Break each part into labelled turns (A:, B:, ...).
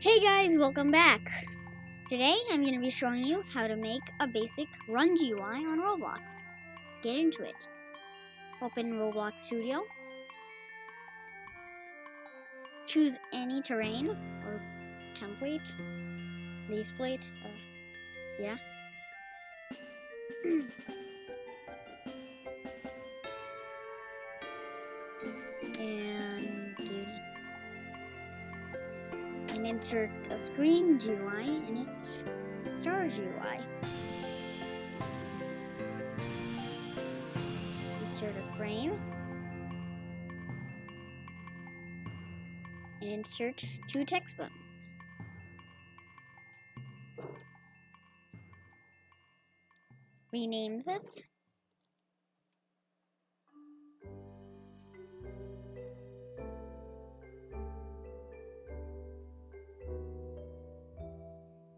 A: Hey guys, welcome back. Today I'm going to be showing you how to make a basic run GUI on Roblox. Get into it. Open Roblox Studio. Choose any terrain or template, base plate, yeah. and insert a screen GUI and a star GUI. Insert a frame and insert two text buttons. Rename this.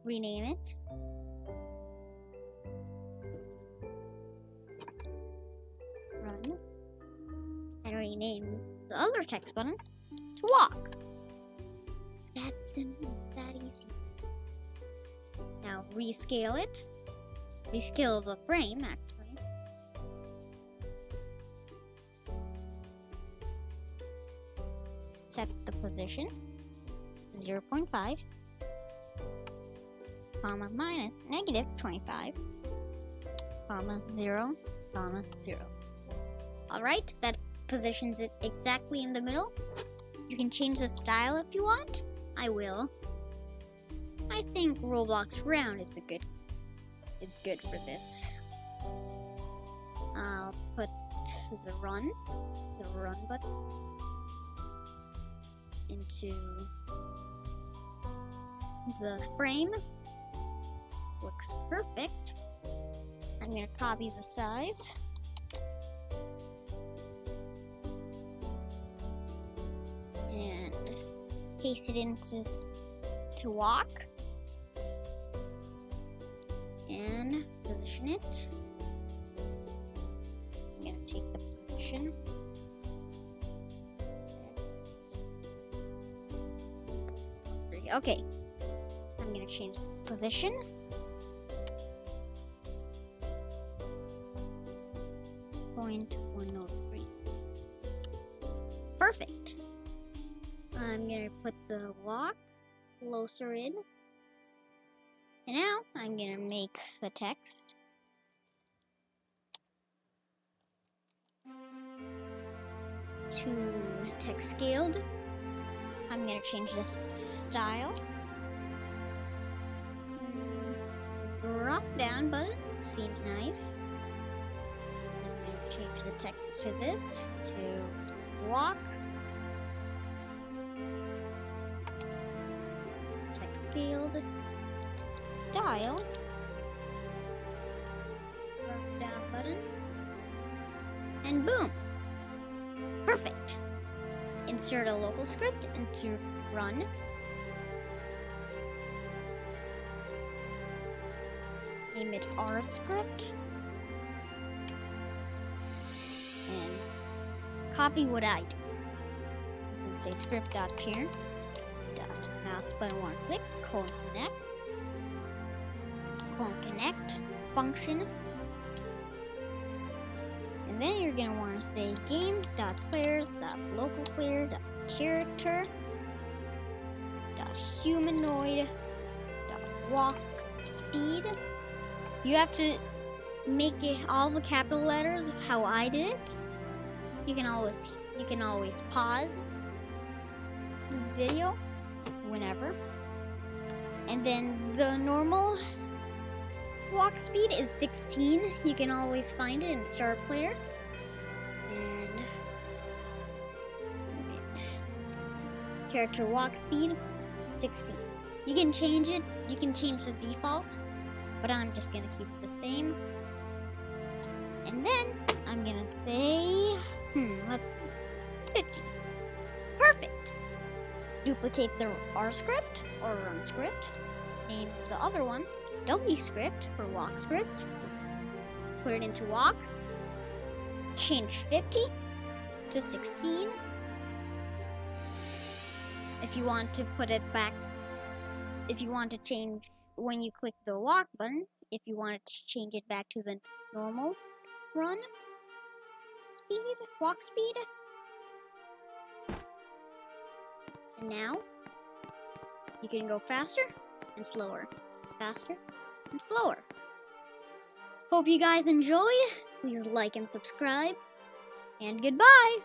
A: Rename it. Run. And rename the other text button to walk. It's that simple, it's that easy. Now rescale it. Rescale the frame, actually. Set the position 0.5. comma minus negative 25, comma 0, comma 0. Alright, that positions it exactly in the middle. You can change the style if you want. I will. I think Roblox round is good for this. I'll put the run button into the frame. Looks perfect. I'm going to copy the size. And paste it into walk. And position it. I'm going to take the position. Okay. I'm going to change the position. .103. Perfect. I'm gonna put the walk closer in. And now I'm gonna make the text to text scaled. I'm gonna change the style. Drop down button seems nice. Change the text to this, to walk, text scaled, style, drop down button, and boom! Perfect! Insert a local script into run. Name it R script. Copy what I do. You can say script.here, mouse button one click, connect, function. And then you're gonna want to say game.players.localplayer.character.humanoid.walk speed. You have to make it all the capital letters how I did it. You can always pause the video whenever. And then the normal walk speed is 16. You can always find it in Start Player. And character walk speed 16. You can change it. You can change the default, but I'm just gonna keep it the same. And then I'm gonna say, let's see, 50. Perfect. Duplicate the R script or run script. Name the other one W script for walk script. Put it into walk. Change 50 to 16. If you want to put it back if you want to change when you click the walk button, if you want to change it back to the normal run speed, walk speed. And now you can go faster and slower, faster and slower. Hope you guys enjoyed. Please like and subscribe, and goodbye.